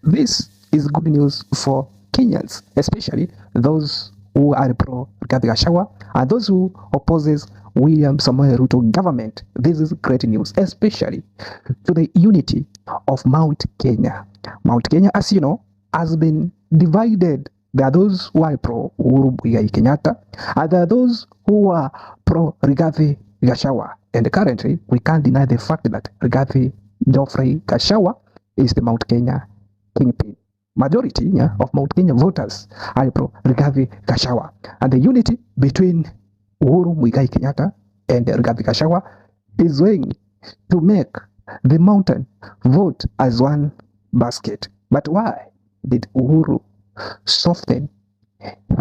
This is good news for Kenyans, especially those who are pro Rigathi Gachagua and those who opposes William Samoei Ruto government. This is great news, especially to the unity of Mount Kenya. Mount Kenya, as you know, has been divided. There are those who are pro Uhuru Kenyatta, and there are those who are pro Rigathi Gachagua. And currently, we can't deny the fact that Rigathi Gachagua is the Mount Kenya kingpin. Majority of Mount Kenya voters are pro Rigathi Gachagua, and the unity between Uhuru Kenyatta and Rigathi Gachagua is going to make the mountain vote as one basket. But why did Uhuru soften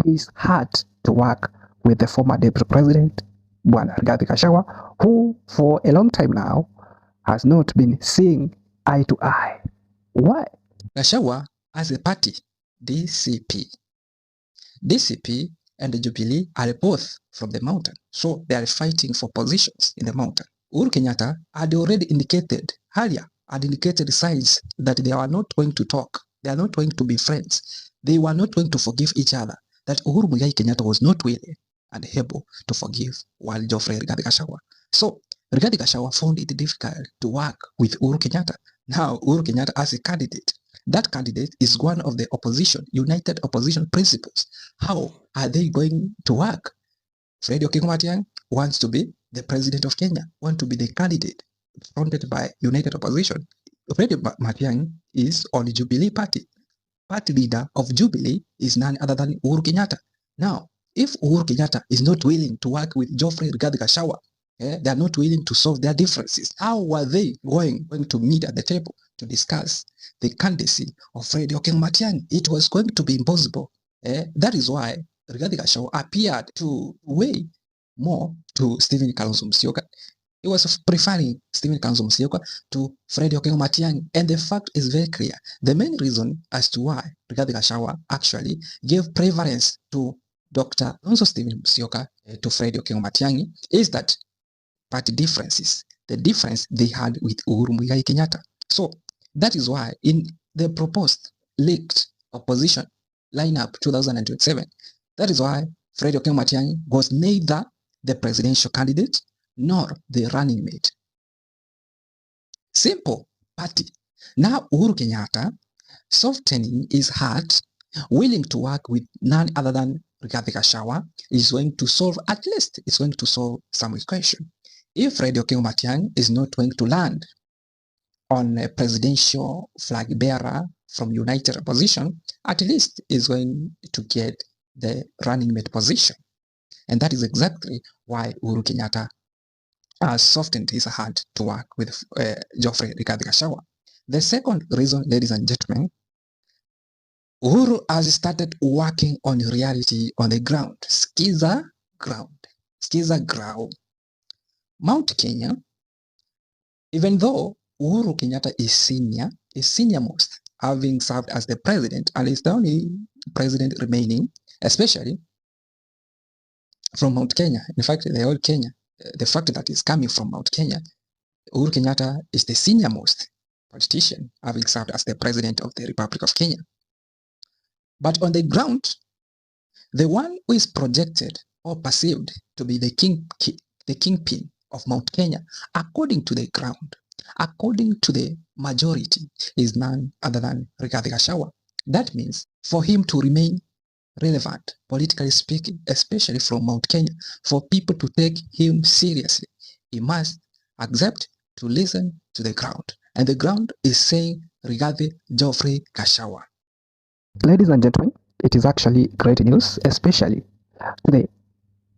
his heart to work with the former deputy president, Rigathi Gachagua, who for a long time now has not been seeing eye to eye? Why? Gachagua has a party, DCP. DCP and the Jubilee are both from the mountain, so they are fighting for positions in the mountain. Uhuru Kenyatta had already indicated earlier, signs that they are not going to talk, they are not going to be friends, they were not going to forgive each other, that Uhuru Kenyatta was not willing and able to forgive while Rigathi Gachagua. So Rigathi Gachagua found it difficult to work with Uhuru Kenyatta. Now Uhuru Kenyatta as a candidate. That candidate is one of the opposition, united opposition principles. How are they going to work? Matiangi wants to be the president of Kenya, wants to be the candidate fronted by united opposition. Matiangi is on the Jubilee party. Party leader of Jubilee is none other than Uhuru Kenyatta. Now, if Uhuru Kenyatta is not willing to work with Rigathi Gachagua, they are not willing to solve their differences, how are they going to meet at the table to discuss the candidacy of Matiangi? It was going to be impossible. That is why Rigathi Gachagua appeared to weigh more to Stephen Kalonzo Musyoka. He was preferring Stephen Kalonzo Musyoka to Matiangi, and the fact is very clear. The main reason as to why Rigathi Gachagua actually gave preference to Dr. Kalonzo Stephen Musyoka to Matiangi is that party differences, the difference they had with Uhuru Kenyatta. So that is why in the proposed leaked opposition lineup 2027, that is why Matiangi was neither the presidential candidate nor the running mate. Simple party. Now Uhuru Kenyatta softening his heart, willing to work with none other than Rigathi Gachagua, is going to solve, at least it's going to solve some equation. If Matiangi is not going to land on a presidential flag bearer from united opposition, at least is going to get the running mate position. And that is exactly why Uhuru Kenyatta has softened his heart to work with Rigathi Gachagua. The second reason, ladies and gentlemen, Uhuru has started working on reality on the ground. Skiza ground. Mount Kenya, even though Uhuru Kenyatta is senior most, having served as the president and is the only president remaining, especially from Mount Kenya. In fact, the whole Kenya, the fact that is coming from Mount Kenya, Uhuru Kenyatta is the senior most politician, having served as the president of the Republic of Kenya. But on the ground, the one who is projected or perceived to be the kingpin of Mount Kenya, according to the ground, according to the majority, is none other than Rigathi Gachagua. That means for him to remain relevant, politically speaking, especially from Mount Kenya, for people to take him seriously, he must accept to listen to the ground. And the ground is saying Rigathi Gachagua. Ladies and gentlemen, it is actually great news, especially to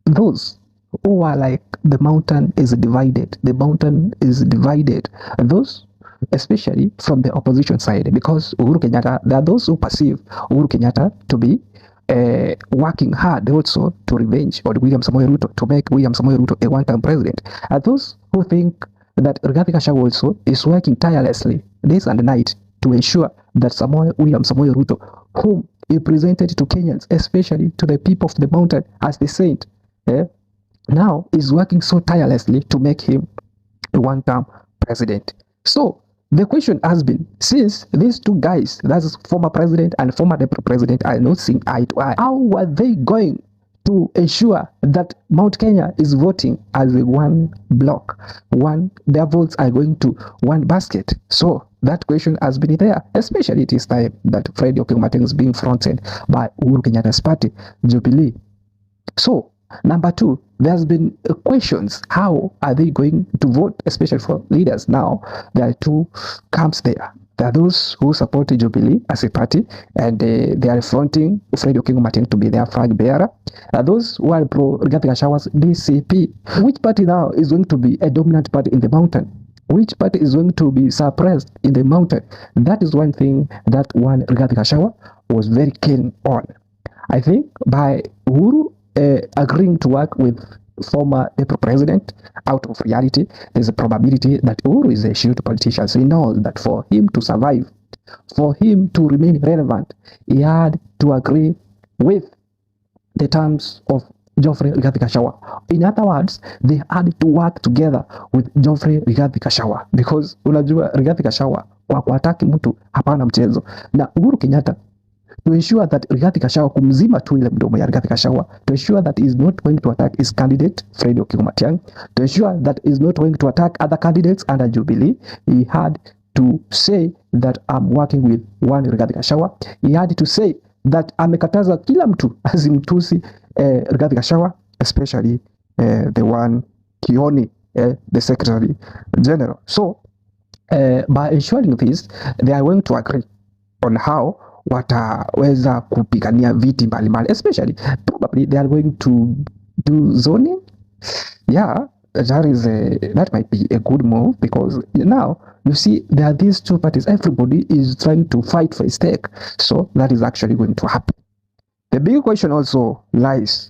those who are like the mountain is divided. The mountain is divided. And those, especially from the opposition side, because Uhuru Kenyatta, there are those who perceive Uhuru Kenyatta to be working hard also to revenge on William Samoei Ruto, to make William Samoei Ruto a one-time president. And those who think that Rigathi Gachagua also is working tirelessly days and night to ensure that William Samoei Ruto, whom he presented to Kenyans, especially to the people of the mountain as the saint, now is working so tirelessly to make him a one-term president. So the question has been, since these two guys, that's former president and former deputy president, are not seeing eye to eye, how are they going to ensure that Mount Kenya is voting as a one block, their votes are going to one basket? So that question has been there, especially it is time that Fred Okengo is being fronted by Uhuru Kenyatta's party, Jubilee. So number two, there's been questions, how are they going to vote, especially for leaders? Now there are two camps there. There are those who support Jubilee as a party, and they are fronting Fred Okengo to be their flag bearer. There are those who are pro Rigathi Gachagwa's DCP. Which party now is going to be a dominant party in the mountain? Which party is going to be suppressed in the mountain? That is one thing that one Rigathi Gachagua was very keen on. I think by Uhuru agreeing to work with former Deputy President, out of reality, there's a probability that Uhuru is a shrewd politician. So he knows that for him to survive, for him to remain relevant, he had to agree with the terms of Geoffrey Rigathi Gachagua. In other words, they had to work together with Geoffrey Rigathi Gachagua, because unajua Rigathi Gachagua kwa kuataki mtu hapana mchezo, na Uhuru Kenyatta to ensure that Rigathi Gachagua kumzima tu ile mdomo ya Rigathi Gachagua, to ensure that he is not going to attack his candidate Fred Okengo Matiang'i, to ensure that he is not going to attack other candidates under Jubilee, he had to say that I'm working with one Rigathi Gachagua. He had to say that amekataza kila mtu asimtusi Rigathi Gachagua, especially the one Kioni, the Secretary General. So by ensuring this, they are going to agree on how wataweza kupigania viti mbalimbali, especially probably they are going to do zoning. Yeah, that might be a good move, because now you see there are these two parties, everybody is trying to fight for a stake, so that is actually going to happen. The big question also lies,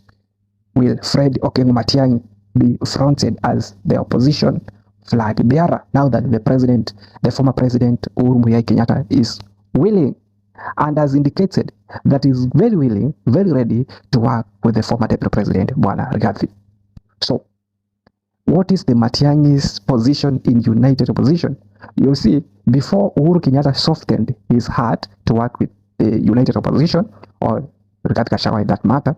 will Fred Okengo Matiangi be fronted as the opposition flag bearer now that the former president Uhuru Kenyatta is willing and has indicated that is very willing, very ready to work with the former deputy president, Bwana Rigathi. So, what is the Matiangi's position in united opposition? You see, before Uhuru Kenyatta softened his heart to work with the united opposition, or Rigathi Gachagua in that matter,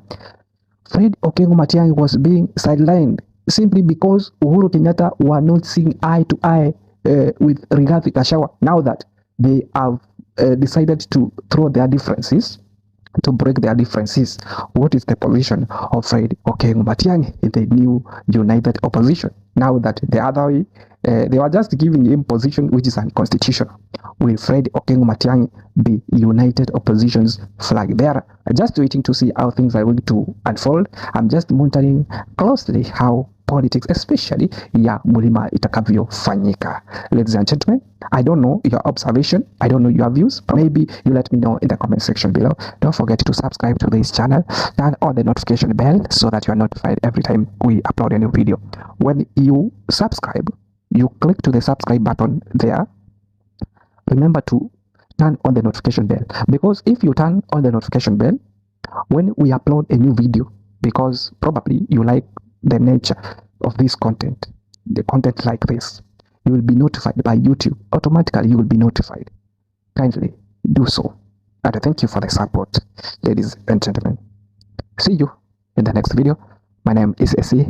Fred Okengo Matiangi was being sidelined simply because Uhuru Kenyatta were not seeing eye to eye with Rigathi Gachagua. Now that they have decided to throw their differences, to break their differences, what is the position of Fred Okengo Matiangi in the new united opposition? Now that the other way, they were just giving him position which is unconstitutional. Will Fred Okengo Matiangi be united opposition's flag bearer? Just waiting to see how things are going to unfold. I'm just monitoring closely how politics, especially ya Mulima itakavyofanyika. Ladies and gentlemen, I don't know your observation, I don't know your views. Maybe you let me know in the comment section below. Don't forget to subscribe to this channel, turn on the notification bell so that you are notified every time we upload a new video. When you subscribe, you click to the subscribe button there. Remember to turn on the notification bell, because if you turn on the notification bell when we upload a new video, because probably you like the nature of this content, the content like this, you will be notified by YouTube. Automatically you will be notified. Kindly do so, and thank you for the support, ladies and gentlemen. See you in the next video. My name is Hesie.